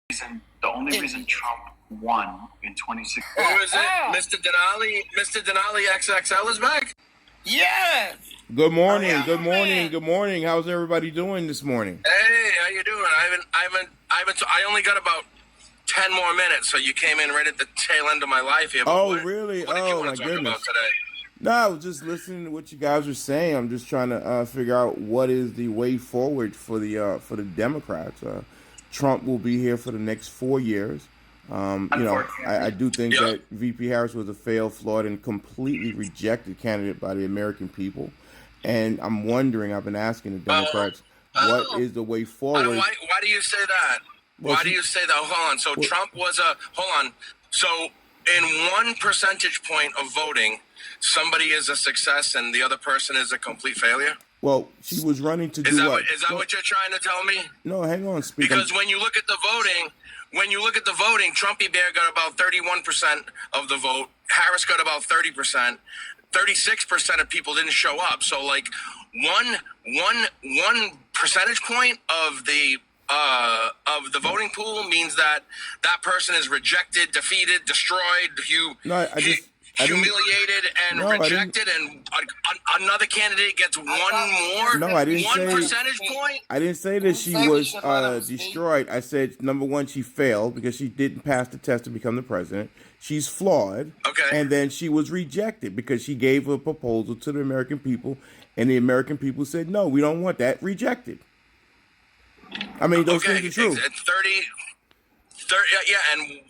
The only reason Trump won in 2016. Who is it? Mr. Denali? Mr. Denali XXL is back? Yes. Good morning. Good morning. Good morning. How's everybody doing this morning? Hey, how you doing? I only got about 10 more minutes, so you came in right at the tail end of my life here. Oh, really? What did you want my to talk goodness. about today? No, I was just listening to what you guys were saying. I'm just trying to figure out what is the way forward for the Democrats. Trump will be here for the next 4 years. I do think that Vpharris was a failed, flawed, and completely rejected candidate by the American people. And I'm wondering, I've been asking the Democrats, what is the way forward? Why do you say that? Why do you say that? Hold on. So Trump was hold on. So in 1 percentage point of voting, somebody is a success and the other person is a complete failure? Well, she was running to do what? Is that what you're trying to tell me? No, hang on. Because when you look at the voting, Trumpy Bear got about 31% of the vote. Harris got about 30%. 36% of people didn't show up. So like one percentage point of the voting pool means that person is rejected, defeated, destroyed, humiliated and rejected, and another candidate gets one more. No, I didn't say 1 percentage point. I didn't say that she was destroyed. I said number one, she failed because she didn't pass the test to become the president. She's flawed. Okay. And then she was rejected because she gave a proposal to the American people, and the American people said, no, we don't want that. Rejected. I mean, those things are true. It's 30, yeah, and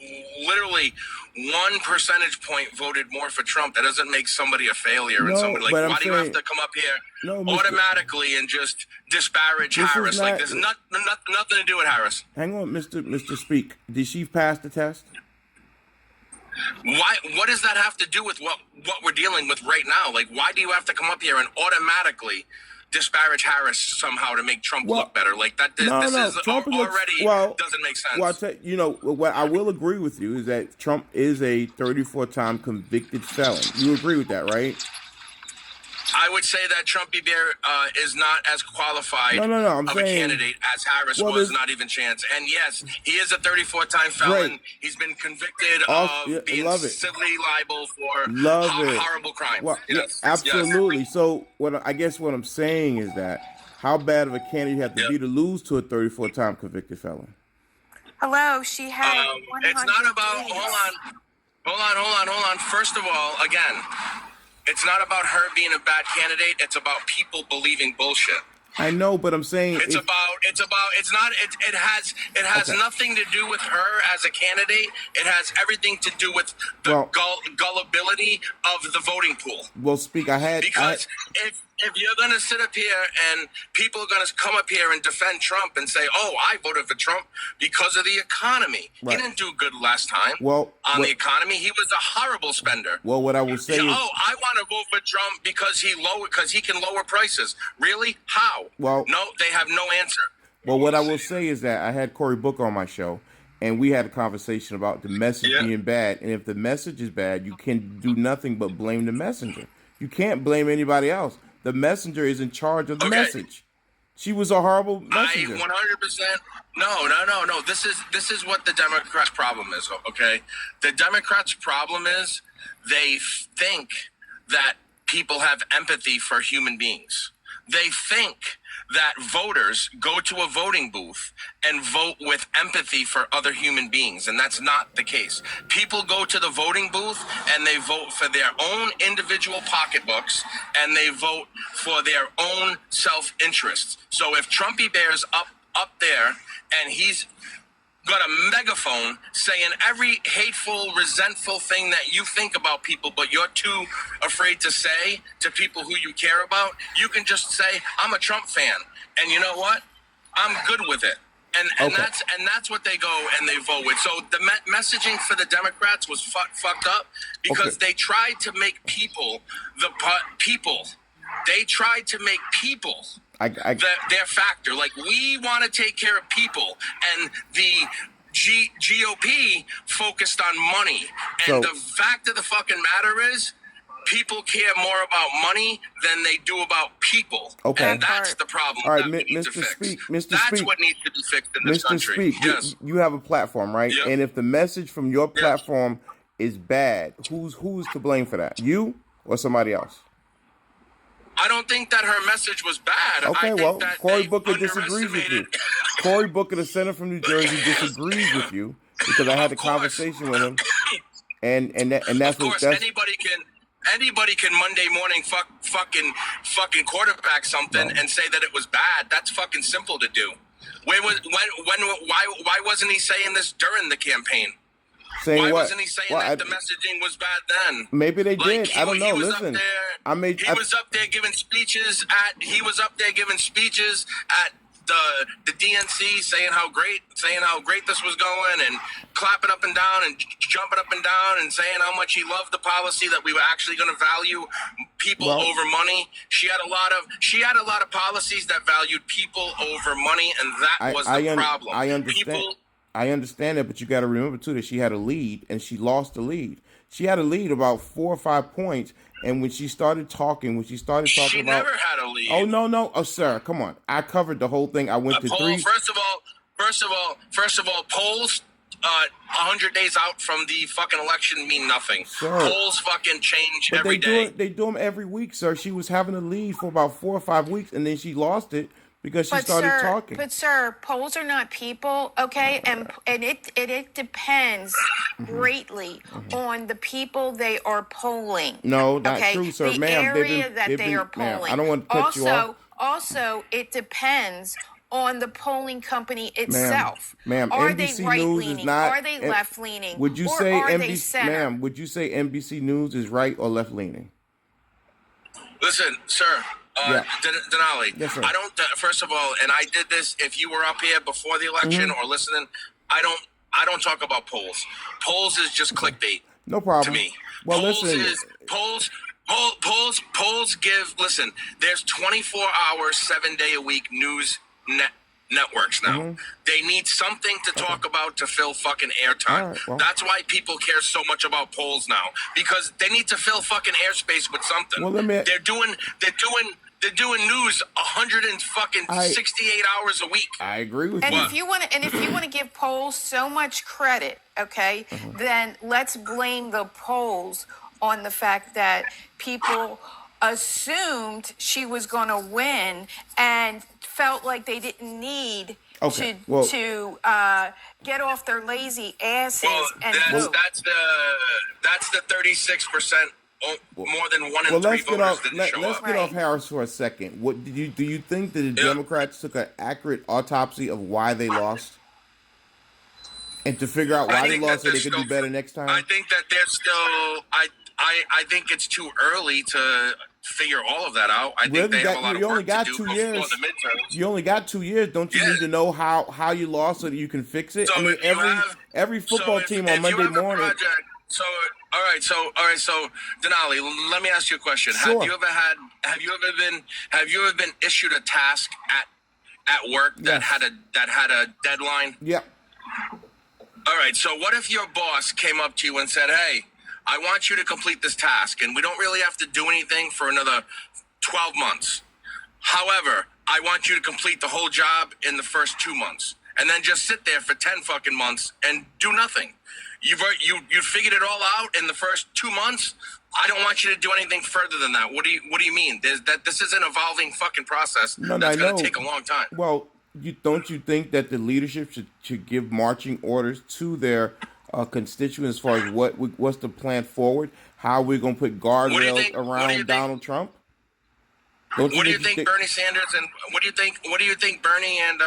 literally 1 percentage point voted more for Trump. That doesn't make somebody a failure. And somebody why do you have to come up here automatically and just disparage Harris? Like there's nothing to do with Harris. Hang on, Mr. Speak. Did she pass the test? Why? What does that have to do with what we're dealing with right now? Like, why do you have to come up here and automatically disparage Harris somehow to make Trump look better? Like that. This is Trump already doesn't make sense. Well, I'll tell you, what I will agree with you is that Trump is a 34-time convicted felon. You agree with that, right? I would say that Trumpy Bear is not as qualified I'm of saying, a candidate as Harris was, not even chance. And yes, he is a 34-time felon. Right. He's been convicted of being civilly liable for horrible crimes. Well, absolutely. Yes. So what I'm saying is that how bad of a candidate you have to be to lose to a 34-time convicted felon? Hello, she had. It's not about. Hold on. First of all, again. It's not about her being a bad candidate. It's about people believing bullshit. I know, but I'm saying it has nothing to do with her as a candidate. It has everything to do with the gullibility of the voting pool. Well, Speak, because if you're going to sit up here and people are going to come up here and defend Trump and say, oh, I voted for Trump because of the economy. Right. He didn't do good last time on the economy. He was a horrible spender. Well, what I will say is, I want to vote for Trump because he can lower prices. Really? How? Well, no, they have no answer. Well, what I will say is that I had Cory Booker on my show, and we had a conversation about the message being bad. And if the message is bad, you can do nothing but blame the messenger. You can't blame anybody else. The messenger is in charge of the message. She was a horrible messenger. 100%. No. This is what the Democrats' problem is. Okay, the Democrats' problem is they think that people have empathy for human beings. They think that voters go to a voting booth and vote with empathy for other human beings, and that's not the case. People go to the voting booth and they vote for their own individual pocketbooks, and they vote for their own self-interest. So if Trumpy Bear's up there and he's got a megaphone saying every hateful, resentful thing that you think about people, but you're too afraid to say to people who you care about, you can just say, I'm a Trump fan. And you know what? I'm good with it. And that's what they go and they vote with. So the messaging for the Democrats was fucked up because they tried to make people They tried to make people their factor. Like, we want to take care of people, and the GOP focused on money. And the fact of the fucking matter is, people care more about money than they do about people. Okay. And that's the problem All right, that we need to Mr. fix. Speak, Mr. That's Speak, what needs to be fixed in this Mr. country. Speak. Yes. You have a platform, right? Yep. And if the message from your platform is bad, who's to blame for that? You or somebody else? I don't think that her message was bad. Okay, I think well, that Cory they Booker disagrees with you. underestimated- Cory Booker, the senator from New Jersey, disagrees with you because I had a Of course. conversation with him, and that's Of course, what that's. anybody can Monday morning fucking quarterback something and say that it was bad. That's fucking simple to do. Why wasn't he saying this during the campaign? Saying Why what? wasn't he saying Well, that the messaging was bad then? Maybe they did. I don't know. He was Listen, up there, he was up there giving speeches at the DNC, saying how great this was going, and clapping up and down and jumping up and down and saying how much he loved the policy, that we were actually going to value people over money. She had a lot of policies that valued people over money, and that was the problem. I understand. I understand that, but you got to remember too that she had a lead and she lost the lead. She had a lead about 4 or 5 points, and when she started talking, she about, never had a lead. Oh no, sir, come on! I covered the whole thing. I went to three. First of all, polls 100 days out from the fucking election mean nothing. Sir. Polls fucking change every day. They do them every week, sir. She was having a lead for about 4 or 5 weeks, and then she lost it because she started talking. But sir, polls are not people, okay? And it depends greatly on the people they are polling. No, not okay? true, sir. The Ma'am, area that they are ma'am, polling. I don't want to cut you off. Also, it depends on the polling company itself. Ma'am, are NBC they right News leaning? is not. Are they left leaning? Would you or say are they NBC, center? ma'am? Would you say NBC News is right or left leaning? Listen, sir. Denali, yes, sir. I don't. First of all, and I did this. If you were up here before the election or listening, I don't talk about polls. Polls is just clickbait. No problem. To me, well, polls listen. Polls give. Listen, there's 24-hour, 7-day-a-week news networks now. They need something to talk about to fill fucking airtime. Right, well. That's why people care so much about polls now, because they need to fill fucking airspace with something. Well, They're doing news 168 hours a week. I agree with you. And if you want to give polls so much credit, okay, then let's blame the polls on the fact that people assumed she was going to win and felt like they didn't need to get off their lazy asses and vote. That's the 36%. More than 1 in 3 let's voters let's show get up. off Harris for a second. What do you think that the Democrats took an accurate autopsy of why they lost, and to figure out why they lost so they could do better next time? I think that they're still. I think it's too early to figure all of that out. I think they have a lot of work to do before the midterms. You only got 2 years. Don't you need to know how you lost so that you can fix it? So I mean, every football team on Monday morning. All right. So Denali, let me ask you a question. Sure. Have you ever been issued a task at work that had a deadline? Yep. All right. So what if your boss came up to you and said, "Hey, I want you to complete this task, and we don't really have to do anything for another 12 months. However, I want you to complete the whole job in the first 2 months, and then just sit there for 10 fucking months and do nothing. You figured it all out in the first 2 months. I don't want you to do anything further than that. What do you mean? This is an evolving fucking process that's going to take a long time. Well, don't you think that the leadership should give marching orders to their constituents as far as what's the plan forward? How we're going to put guardrails around Donald Trump? What do you think Bernie Sanders and what do you think Bernie and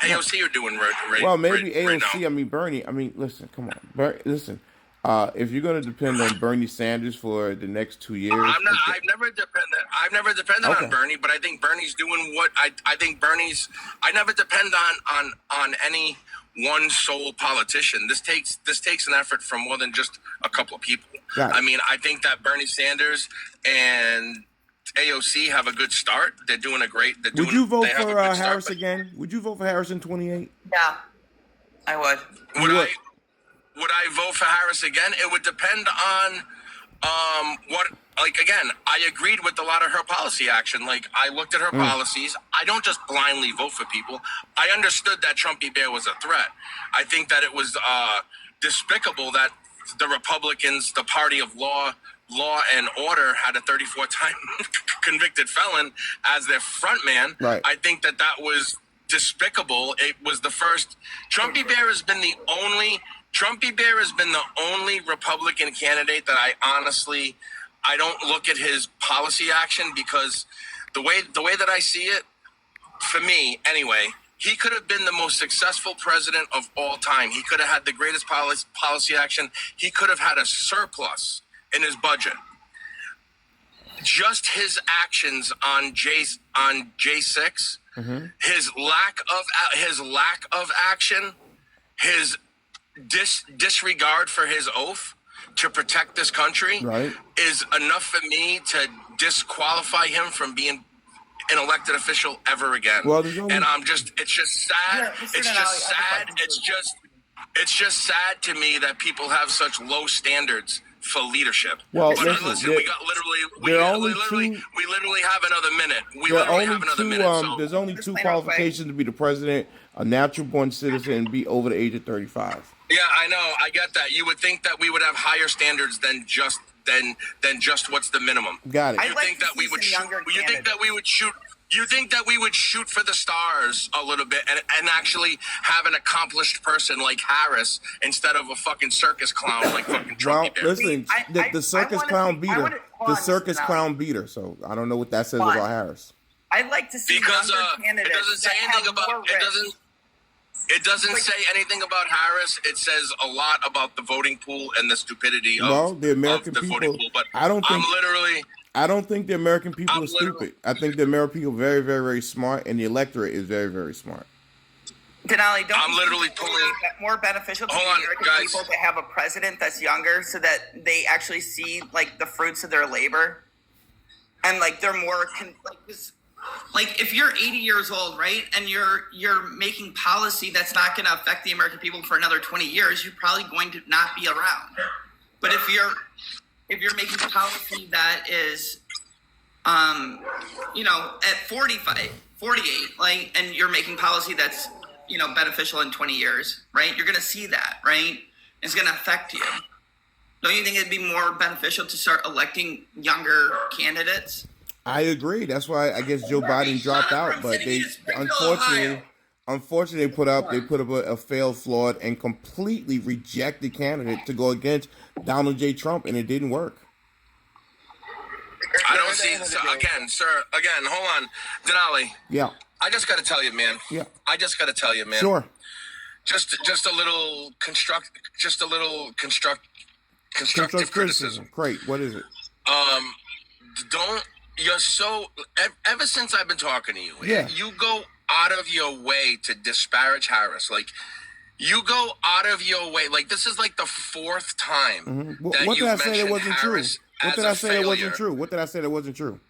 AOC are doing right? Well, maybe AOC. Right now? I mean Bernie. I mean, listen, come on, listen. If you're going to depend on Bernie Sanders for the next 2 years, I've never depended on Bernie, but I think Bernie's doing what I think Bernie's. I never depend on any one sole politician. This takes an effort from more than just a couple of people. Right. I mean, I think that Bernie Sanders and AOC have a good start. They're doing a great. Would you vote for Harris again? Would you vote for Harris in 28? Yeah, I would. Would I vote for Harris again? It would depend on What, like, again, I agreed with a lot of her policy action. Like, I looked at her policies. I don't just blindly vote for people. I understood that Trumpy Bear was a threat. I think that it was despicable that the Republicans, the party of law and order, had a 34-time convicted felon as their front man. Right. I think that was despicable. It was the first. Trumpy Bear has been the only Republican candidate that I don't look at his policy action, because the way that I see it, for me anyway, he could have been the most successful president of all time. He could have had the greatest policy action. He could have had a surplus in his budget. Just his actions on J6, his lack of action, his disregard for his oath to protect this country, Right. is enough for me to disqualify him from being an elected official ever again. Well, there's only- and it's just sad. Yeah, Mr. It's Denali, just I have a sad. question It's just sad to me that people have such low standards for leadership. Well, but listen, we got we there are only literally have another minute. We There are literally only have another two. minute. So. There's only Just two plain old qualifications to be the president: a natural-born citizen and be over the age of 35. Yeah, I know. I get that. You would think that we would have higher standards than just what's the minimum. Got it. I'd You like think to that see we would some shoot? younger You think that we would shoot? You think that we would shoot for the stars a little bit and actually have an accomplished person like Harris instead of a fucking circus clown like fucking Well, Trumpy Bear? listen, the circus wanna clown see- beat I her. wanna- hold The on, circus Mr. clown beat her. So I don't know what that says Hold on. about Harris. I'd like to see Because younger it candidates doesn't say that anything have more about it. risk. Doesn't say anything about Harris. It says a lot about the voting pool and the stupidity Well, of the American the voting people. pool. But I don't think. I'm I don't think the American people I'm are literally- stupid. I think the American people are very, very, very smart, and the electorate is very, very smart. Denali, don't I'm you literally think it would pulling- be more beneficial to Hold the on, American guys. people to have a president that's younger, so that they actually see like the fruits of their labor, and like they're more like if you're 80 years old, right, and you're making policy that's not going to affect the American people for another 20 years, you're probably going to not be around. But if you're making policy that is at 45, 48, like, and you're making policy that's, beneficial in 20 years, right? You're going to see that, right? It's going to affect you. Don't you think it'd be more beneficial to start electing younger candidates? I agree. That's why I guess Joe Biden dropped out, but they unfortunately put up a failed, flawed, and completely rejected candidate to go against Donald J. Trump, and it didn't work. I don't see. So again, sir. Again, hold on, Denali. Yeah. I just got to tell you, man. Yeah. I just got to tell you, man. Sure. Just a little constructive Constructive criticism. Great. What is it? You're so. Ever since I've been talking to you, Yeah. you go out of your way to disparage Harris. Like, you go out of your way. Like, this is like the fourth time that What did you've I say that mentioned wasn't true? Harris What as did a I say that wasn't failure. true? What did I say that wasn't true?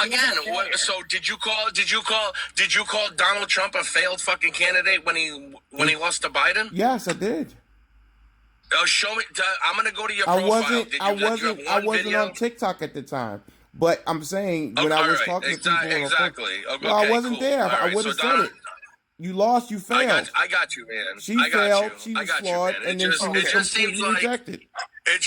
Again, so did you call Donald Trump a failed fucking candidate when he lost to Biden? Yes, I did. Show me. I'm gonna go to your I profile. wasn't. Did I you have wasn't. one I wasn't video? on TikTok at the time. But I'm saying when I was talking to people, exactly. well, I wasn't cool. there. All I right, would have so said Don- it. You lost. You failed. I got you, man. She I got failed. you. She I was got flawed, you, man. and then she was completely rejected. It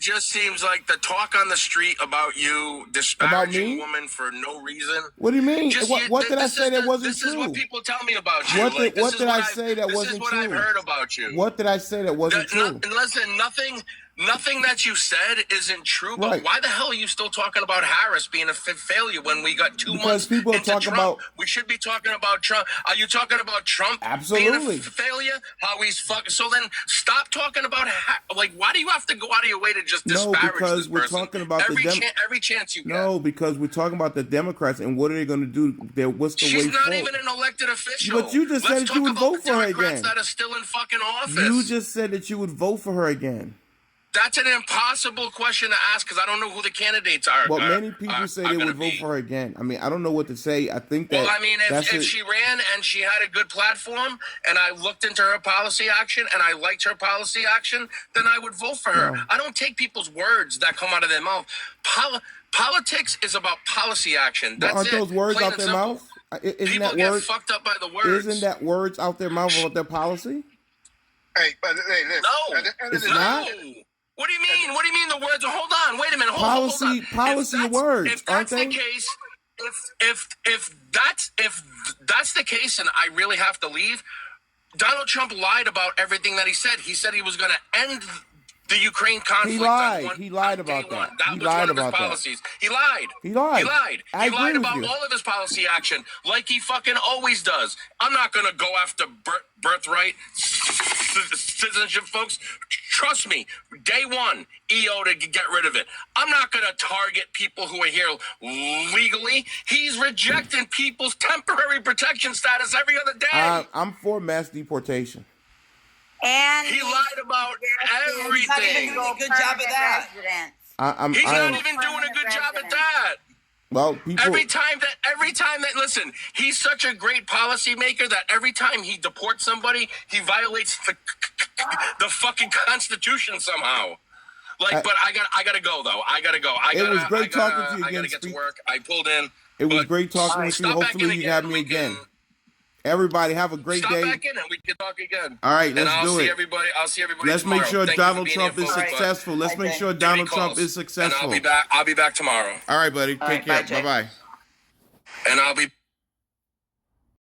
just seems like the talk on the street about you disparaging me? women for no reason. What do you mean? Just- What did I this say is that the- wasn't This is true? what people tell me about you. What did- Like, this what is did I I've- say that this wasn't is what true? I've heard about you. What did I say that wasn't true? Listen, nothing that you said isn't true. But Right. why the hell are you still talking about Harris being a failure when we got 2 Because months people are into talking Trump? about- We should be talking about Trump. Are you talking about Trump Absolutely. being a failure? How he's fucking. So then stop talking about why do you have to go out of your way to just No, disparage because this we're person? talking about every chance you get. No, because we're talking about the Democrats and what are they going to do? What's the She's way not forward? even an elected official. But you just Let's said talk you would about vote the for her Democrats again. that are still in fucking office. You just said that you would vote for her again. That's an impossible question to ask because I don't know who the candidates are. Well, many people say they would vote for her again. I mean, I don't know what to say. I think that. Well, I mean, if she ran and she had a good platform, and I looked into her policy action, and I liked her policy action, then I would vote for her. No. I don't take people's words that come out of their mouth. Politics is about policy action. That's aren't those words Plain out and their simple. mouth? Isn't People that get words? fucked up by the words. Isn't that words out their mouth about their policy? Hey, but hey, listen. No, At the end of it's the not. day, What do you mean? What do you mean the words? Hold on, wait a minute. Hold on. Policy If words, If aren't that's they? the case, if that's the case, and I really have to leave, Donald Trump lied about everything that he said. He said he was going to end the Ukraine conflict. He lied. He lied about that. That He was lied one of his about that. policies. He lied. He lied. He lied. I He agree lied with about you. all of his policy action, like he fucking always does. I'm not going to go after birthright citizenship, folks. Trust me, day one, EO to get rid of it. I'm not going to target people who are here legally. He's rejecting people's temporary protection status every other day. I'm for mass deportation. And He lied about everything. He's not doing a good job of that. He's not even doing a good job at that. Well, people. Every time that listen, he's such a great policymaker that every time he deports somebody, he violates the fucking Constitution somehow. Like, but I gotta go though. It was great talking to you I again, gotta get to Speak. work. I pulled in. It was but great talking with you. stop back in Hopefully, you have me We can- again. Everybody, have a great Stop day. back in and we can talk again. All right, and let's I'll do see it. everybody. I'll see everybody. Let's tomorrow. make sure Thank you Donald for being Trump here, is folks. successful. Let's make sure Duty Donald Trump calls. is successful. And I'll be back tomorrow. All right, buddy. Take care. bye, Jay. Bye-bye. And I'll be